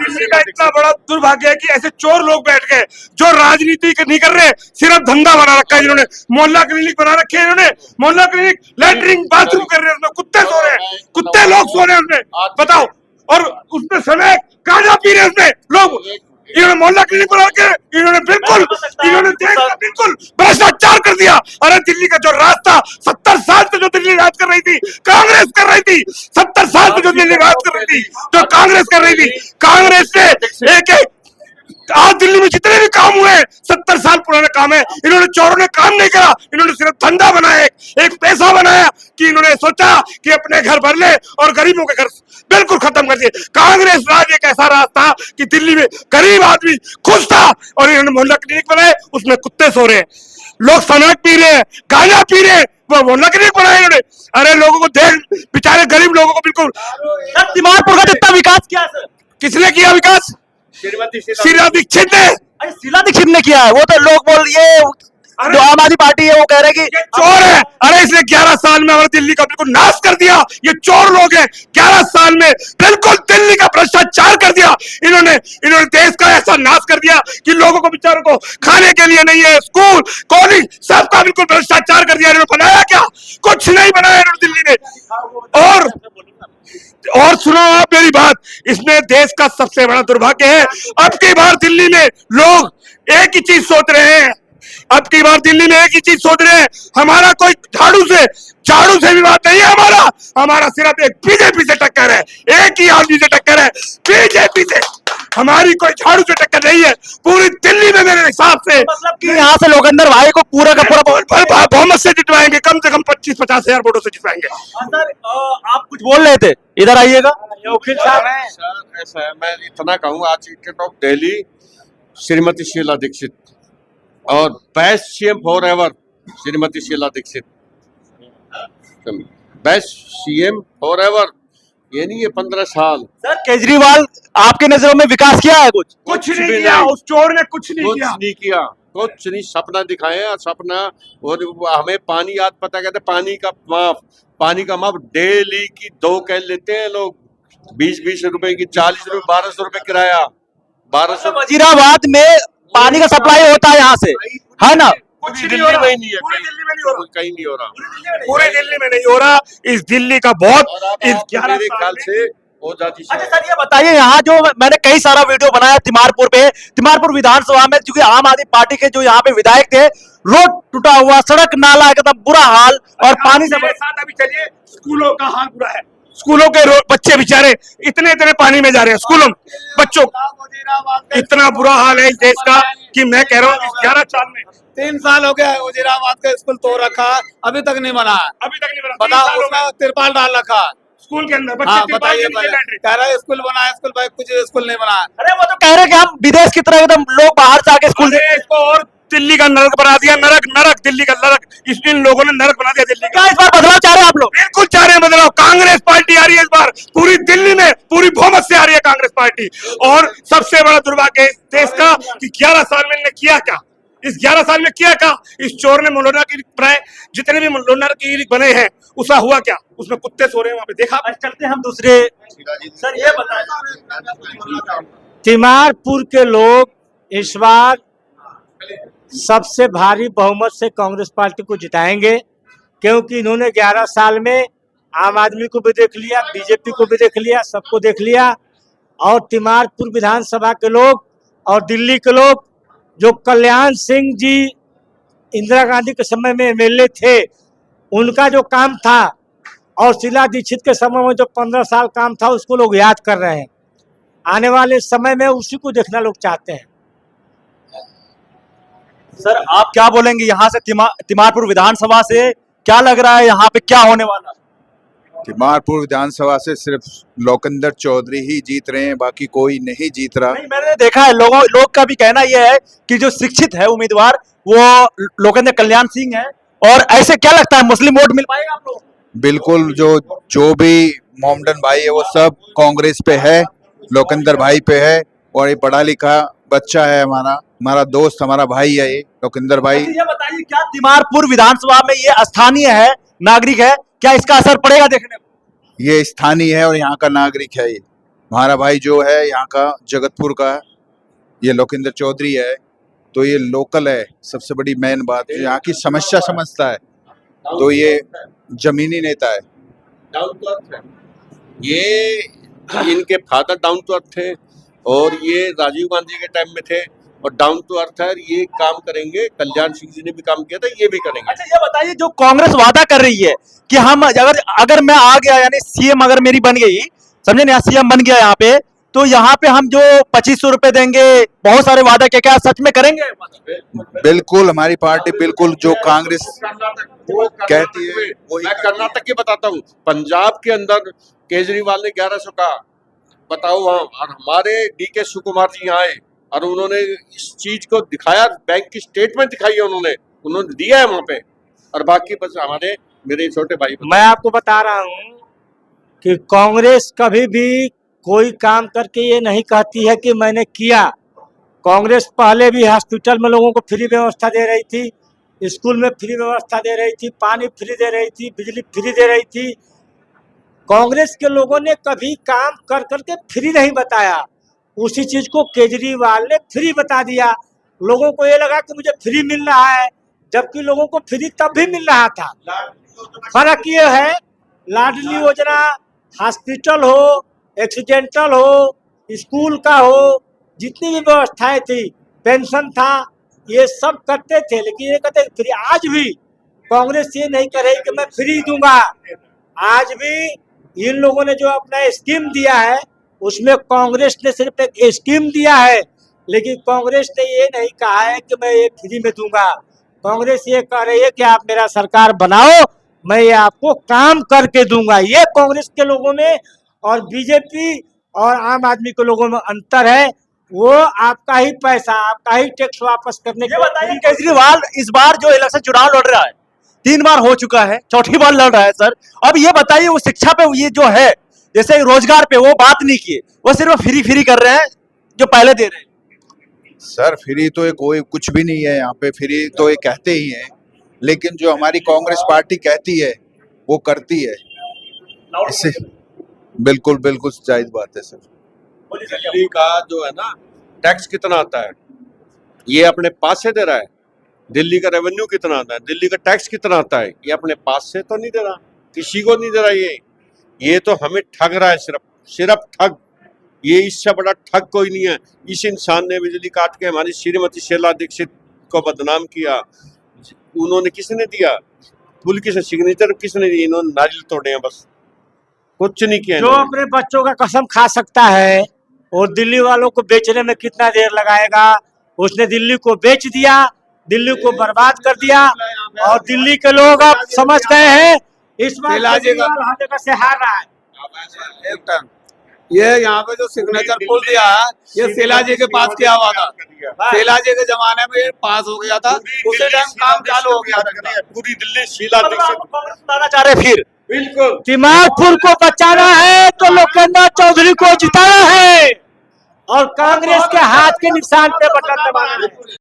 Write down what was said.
दिल्ली का इतना बड़ा दुर्भाग्य है कि ऐसे चोर लोग बैठ गए जो राजनीति नहीं कर रहे, सिर्फ धंधा बना रखा है जिन्होंने। मोहल्ला क्लिनिक बना रखे हैं इन्होंने, मोहल्ला क्लिनिक, लैट्रिन बाथरूम कर रहे हैं उसमें, कुत्ते सो रहे हैं, कुत्ते लोग सो रहे हैं उसमें, बताओ। और उसमें समय गांजा पी रहे हैं उसमें लोग। इन्होंने मोहल्ला क्लिनिक बना के इन्होंने देश का बिल्कुल भ्रष्टाचार कर दिया। अरे दिल्ली का जो राज था, 70 साल से जो दिल्ली राज कर रही थी कांग्रेस कर रही थी, 70 साल से जो दिल्ली राज कर रही थी जो कांग्रेस कर रही थी, कांग्रेस से एक एक आज दिल्ली में जितने भी काम हुए 70 साल पुराने काम है। इन्होंने चोरों ने काम नहीं करा, इन्होंने सिर्फ धंधा बनाया, एक पैसा बनाया कि इन्होंने सोचा कि अपने घर भर ले और गरीबों के घर बिल्कुल खत्म कर दिए। कांग्रेस राज एक ऐसा राज था कि दिल्ली में गरीब आदमी खुश था, और इन्होंने मोहल्ला क्लिनिक बनाए, उसमें कुत्ते सो रहे हैं, लोग सनक पी रहे हैं, गांजा पी रहे हैं, वो मोहल्ला क्लिनिक बनाए इन्होंने। अरे लोगों को देख, बेचारे गरीब लोगों को बिल्कुल। तिमारपुर का जितना विकास किया सर, किसने किया विकास? शीला दीक्षित ने। अरे शीला दीक्षित ने किया है, वो तो लोग बोल ये जो आम आदमी पार्टी है वो कह रहे हैं कि चोर है। अरे इसने 11 साल में हमारे दिल्ली का बिल्कुल नाश कर दिया। ये चोर लोग हैं, 11 साल में बिल्कुल दिल्ली का भ्रष्टाचार कर दिया इन्होंने। देश का ऐसा नाश कर दिया कि लोगों को, बेचारों को खाने के लिए नहीं है, स्कूल कॉलेज सबका बिल्कुल भ्रष्टाचार कर दिया इन्होंने। बनाया क्या? कुछ नहीं बनाया इन्होंने दिल्ली में। और सुनो आप मेरी बात, इसमें देश का सबसे बड़ा दुर्भाग्य है, अब की बार दिल्ली में लोग एक ही चीज सोच रहे हैं, अब की बार दिल्ली में एक ही चीज सोच रहे हैं, हमारा कोई झाड़ू से भी बात नहीं है, हमारा सिर्फ एक बीजेपी से टक्कर है, एक ही आदमी से टक्कर है, बीजेपी से। हमारी कोई झाड़ू से टक्कर नहीं है पूरी दिल्ली में मेरे हिसाब से। मतलब कि यहाँ से लोकेंद्र भाई को पूरा का पूरा बहुमत से जितवाएंगे, कम से कम 25-50 हजार वोटों से जितवाएंगे। सर आप कुछ बोल रहे थे, इधर आइएगा। वकील साहब है सर, ऐसा है, मैं इतना कहूँ, आज टिकट ऑफ दिल्ली श्रीमती शीला दीक्षित और best CM forever Shrimati Sheila Dikshit, best CM forever. ये नहीं है 15 साल। सर केजरीवाल आपके नजरों में विकास किया है? कुछ नहीं किया, उस चोर ने कुछ नहीं किया, कुछ नहीं। सपना दिखाए, सपना। और हमें पानी याद, पता कहते पानी का माफ डेली की 2 कैन लेते हैं लोग, 20-20 रुपए की, 40 रुपए, 1200 रुपए किराया, 1200। वजीराबाद में पानी का सप्लाई होता है यहाँ से, है ना? कुछ दिल्ली में नहीं है, कहीं नहीं हो रहा, पूरे दिल्ली में नहीं हो रहा। इस दिल्ली का बहुत, इस 11 मेरे ख्याल से हो जाती। अच्छा सर ये बताइए, यहाँ जो मैंने कई सारा वीडियो बनाया तिमारपुर विधानसभा में, क्योंकि आम आदमी पार्टी के जो यहाँ पे विधायक थे, रोड टूटा हुआ, सड़क नाला एकदम बुरा हाल, और पानी से साथ अभी चलिए, स्कूलों का हाल बुरा है, स्कूलों के बच्चे बेचारे इतने पानी में जा रहे हैं, स्कूलों बच्चों, इतना बुरा हाल है इस देश का कि मैं कह रहा हूँ इस 11 साल में 3 साल हो गया वजीराबाद का स्कूल तोड़ रखा, अभी तक नहीं बना। बताओ, उसमें तिरपाल डाल रखा स्कूल के अंदर। हाँ बताइए, कह रहा है स्कूल बना है, स्कूल भाई कुछ स्कूल नहीं बना। अरे वो तो कह रहे हैं कि हम विदेश की तरह एकदम लोग बाहर से आके स्कूल इसको और दिल्ली का नरक बना दिया, नरक दिल्ली का नरक, इन लोगों ने नरक बना दिया दिल्ली का। इस बार बदलाव चाह रहे हैं आप लोग? बिल्कुल चाह रहे हैं बदलाव। कांग्रेस पार्टी आ रही है इस बार पूरी दिल्ली में, पूरी बहुमत से आ रही है कांग्रेस पार्टी। और सबसे बड़ा दुर्भाग्य है इस देश का कि 11 साल में इन्होंने किया क्या, इस 11 साल में किया क्या? इस चोर ने मोहल्ला की प्राय जितने भी मोहल्ला की बने हैं, उसका हुआ क्या? उसमें कुत्ते सो रहे हैं वहां पे, देखा। चलते हम दूसरे। सर ये बताएं, तिमारपुर के लोग इस बार सबसे भारी बहुमत से कांग्रेस पार्टी को जिताएंगे, क्योंकि इन्होंने 11 साल में आम आदमी को भी देख लिया, बीजेपी को भी देख लिया, सबको देख लिया। और तिमारपुर विधानसभा के लोग और दिल्ली के लोग, जो कल्याण सिंह जी इंदिरा गांधी के समय में एमएलए थे, उनका जो काम था, और शीला दीक्षित के समय में जो 15 साल काम था, उसको लोग याद कर रहे हैं। आने वाले समय में उसी को देखना लोग चाहते हैं। सर आप क्या बोलेंगे, यहाँ से तिमारपुर विधानसभा से क्या लग रहा है, यहाँ पे क्या होने वाला? तिमारपुर विधानसभा से सिर्फ लोकेंद्र चौधरी ही जीत रहे हैं, बाकी कोई नहीं जीत रहा। नहीं, मैंने देखा है, लोग का भी कहना यह है कि जो शिक्षित है उम्मीदवार वो लोकेंद्र कल्याण सिंह है। और ऐसे क्या लगता है, मुस्लिम वोट मिल पाएगा आप लोग? बिल्कुल, जो भी मोमडन भाई है वो सब कांग्रेस पे है, लोकेंद्र भाई पे है। और ये पढ़ा लिखा बच्चा है, हमारा दोस्त, हमारा भाई है ये लोकेंद्र भाई। ये बताइए, क्या तिमारपुर विधानसभा में ये स्थानीय है, नागरिक है, क्या इसका असर पड़ेगा देखने को? ये स्थानीय है और यहाँ का नागरिक है ये। हमारा भाई जो है यहाँ का जगतपुर का, ये लोकेंद्र चौधरी है, तो ये लोकल है। सबसे बड़ी मेन बात यहाँ की समस्या समझता है, तो ये जमीनी नेता है। डाउन टू अर्थ है ये। इनके फादर डाउन टू अर्थ थे और ये राजीव गांधी के टाइम में थे और डाउन टू अर्थ है। ये काम करेंगे, कल्याण सिंह जी ने भी काम किया था, ये भी करेंगे। अच्छा ये बताइए, जो कांग्रेस वादा कर रही है कि हम अगर मैं आ गया, यानी सीएम अगर मेरी बन गई, समझे ना, सीएम बन गया यहाँ पे, तो यहाँ पे हम जो 2500 रुपए देंगे, बहुत सारे वादा क्या सच में करेंगे? बिल्कुल, हमारी पार्टी बिल्कुल जो कांग्रेस कहती है वही। मैं कर्नाटक की बताता हूँ। पंजाब के अंदर केजरीवाल ने 1100 का, बताओ वहाँ, और हमारे डीके सुकुमार जी यहाँ आए और उन्होंने इस चीज को दिखाया, बैंक की स्टेटमेंट दिखाई है उन्होंने दिया है वहां पे। और बाकी बस हमारे मेरे छोटे भाई, मैं आपको बता रहा हूँ कि कांग्रेस कभी भी कोई काम करके ये नहीं कहती है कि मैंने किया। कांग्रेस पहले भी हॉस्पिटल में लोगों को फ्री व्यवस्था दे रही थी, स्कूल में फ्री व्यवस्था दे रही थी, पानी फ्री दे रही थी, बिजली फ्री दे रही थी। कांग्रेस के लोगों ने कभी काम कर करके फ्री नहीं बताया। उसी चीज को केजरीवाल ने फ्री बता दिया। लोगों को ये लगा कि मुझे फ्री मिल रहा है, जबकि लोगों को फ्री तब भी मिल रहा था। फर्क ये है, लाडली योजना, हॉस्पिटल हो, एक्सीडेंटल हो, स्कूल का हो, जितनी भी व्यवस्थाएं थी, पेंशन था, ये सब करते थे। लेकिन ये कहते फ्री। आज भी कांग्रेस ये नहीं कह रही कि मैं फ्री दूंगा। आज भी इन लोगों ने जो अपना स्कीम दिया है, उसमें कांग्रेस ने सिर्फ एक स्कीम दिया है, लेकिन कांग्रेस ने ये नहीं कहा है कि मैं ये फ्री में दूंगा। कांग्रेस ये कह रही है कि आप मेरा सरकार बनाओ, मैं ये आपको काम करके दूंगा। ये कांग्रेस के लोगों में और बीजेपी और आम आदमी के लोगों में अंतर है। वो आपका ही पैसा, आपका ही टैक्स वापस करने के। बताइए, केजरीवाल इस बार जो इलेक्शन चुनाव लड़ रहा है, 3 बार हो चुका है, चौथी बार लड़ रहा है सर। अब ये बताइए, वो शिक्षा पे ये जो है, जैसे रोजगार पे वो बात नहीं किए, वो सिर्फ फ्री कर रहे हैं जो पहले दे रहे हैं। सर फ्री तो कोई कुछ भी नहीं है यहाँ पे, फ्री तो ये कहते ही हैं, लेकिन जो हमारी कांग्रेस पार्टी कहती है वो करती है। इससे बिल्कुल बिल्कुल जायज बात है सर। दिल्ली का जो है ना टैक्स कितना आता है, ये अपने पास से दे रहा है। दिल्ली का रेवेन्यू कितना आता है, दिल्ली का टैक्स कितना आता है, ये अपने पास से तो नहीं दे रहा, किसी को नहीं दे रहा। ये तो हमें ठग रहा है, सिर्फ ठग। ये इससे बड़ा ठग कोई नहीं है। इस इंसान ने बिजली काट के हमारी श्रीमती शीला दीक्षित को बदनाम किया। उन्होंने किसने दिया, पुल किसने, सिग्नेचर किसने दिए, इन्होंने नारियल तोड़े हैं, बस कुछ नहीं किया। जो अपने बच्चों का कसम खा सकता है, और दिल्ली वालों को बेचने में कितना देर लगाएगा। उसने दिल्ली को बेच दिया, दिल्ली को बर्बाद कर दिया, और दिल्ली के लोग अब समझ गए हैं इस बार हर जगह से हार रहा है। एक टाइम ये यहाँ पे जो सिग्नेचर पुल दिया है, ये शीला जी के पास किया हुआ था। शीला जी के जमाने में ये पास हो गया था, उसी टाइम काम चालू हो गया था। पूरी दिल्ली शीला दीक्षित बनाना चाह रहे फिर। बिल्कुल दिमागपुर को बचाना है तो लोकेंद्र चौधरी को जिताना है, और कांग्रेस के हाथ के निशान पे बटन दबाना है।